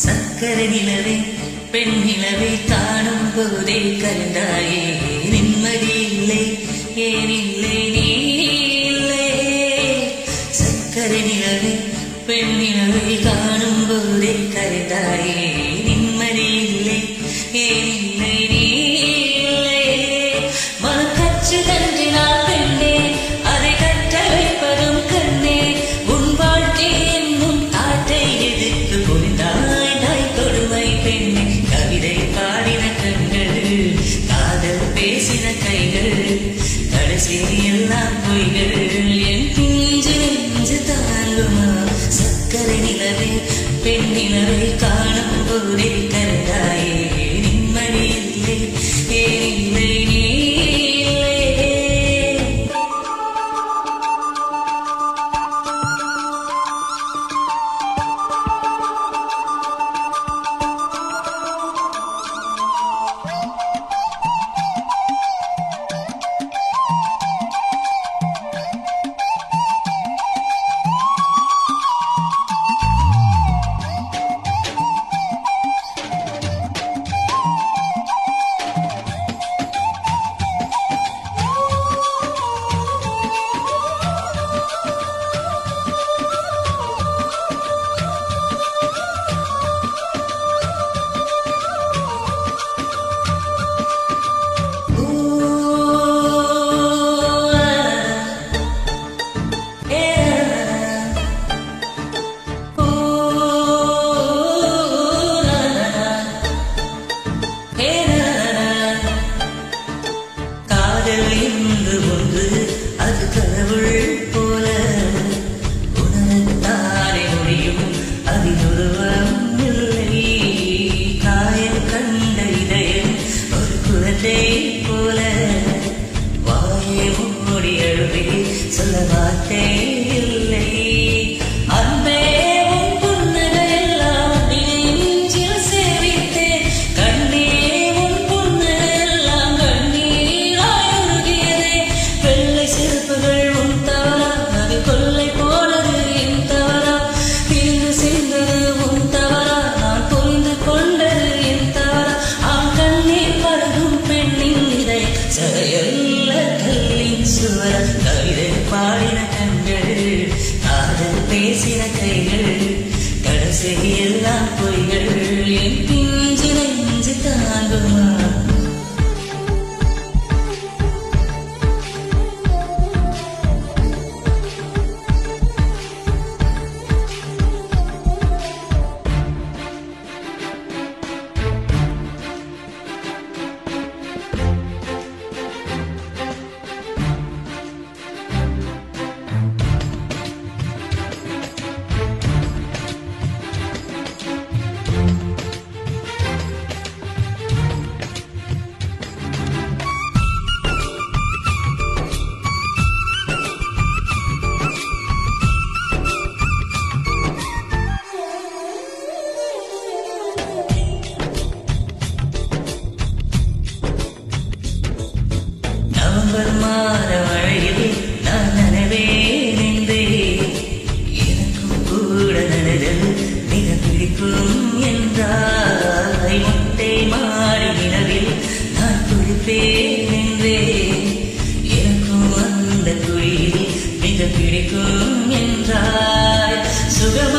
சக்கரை நிலவே பெண் நிலவை காணும் போதே கண்டாயே நிம்மதி இல்லை ஏன் இல்லை நீ இல்லை சக்கரை நிலவே பெண் நிலவை காணும் போதே கண்டாயே நிம்மதி இல்லை ஏன் இல்லை நீ இல்லை மனக்கச்சு தன்றினால் பெண்ணே அதை கற்ற வைப்பதும் கண்ணே உன் வாழ்க்கை என்னும் காற்றை எதிர்த்து புரிந்தாய் பெண்ணே கவிதை பாடின கண்கள் காதல் பேசின கைகள் கடைசி எல்லாம் பொய்கள் என் பிஞ்சு நெஞ்சு தாங்குமா சக்கரை நிலவே பெண் நிலவை காணும் போதே கண்டாயே நிம்மதி இல்லை ஏன் இல்லை நீ அது கடவுள் போல உணர்ந்தானே முடியும் அதில் உருவம் இல்லை காயம் கண்ட இதயம் ஒரு குழந்தை போல வாயை மூடி அழுவே சொல்ல வார்த்தை இல்லை அன்பே உன் புன்னகையெல்லாம் நெஞ்சில் சேவித்தேன் கண்ணே உன் புன்னகையெல்லாம் கண்ணீராய் உருகியதே வெள்ளை செருப்புகள் உன் தவறா அது கொள்ளை போனது என் தவறா பிரிந்து சென்றது உன் தவறா நான் புரிந்து கொண்டது என் தவறா ஆம் கண்ணீர் பருகும் பெண்ணின் இதை சரையல்ல கல்லின் சுவர கவிதை பாடின கண்கள் காதல் பேசின கைகள் கடைசி எல்லாம் பொய்கள் என் பிஞ்சு நெஞ்சு தாங்குமா மாற வழியில் நான் நனவே நின்றே எனக்கும் கூட நடதல் மிக பிடிக்கும் என்றாய் முட்டை மாறி நிலவில் நான் குளிப்பேன் நின்றே எனக்கும் அந்த குழியில் மிக பிடிக்கும் என்றாய் சுகமா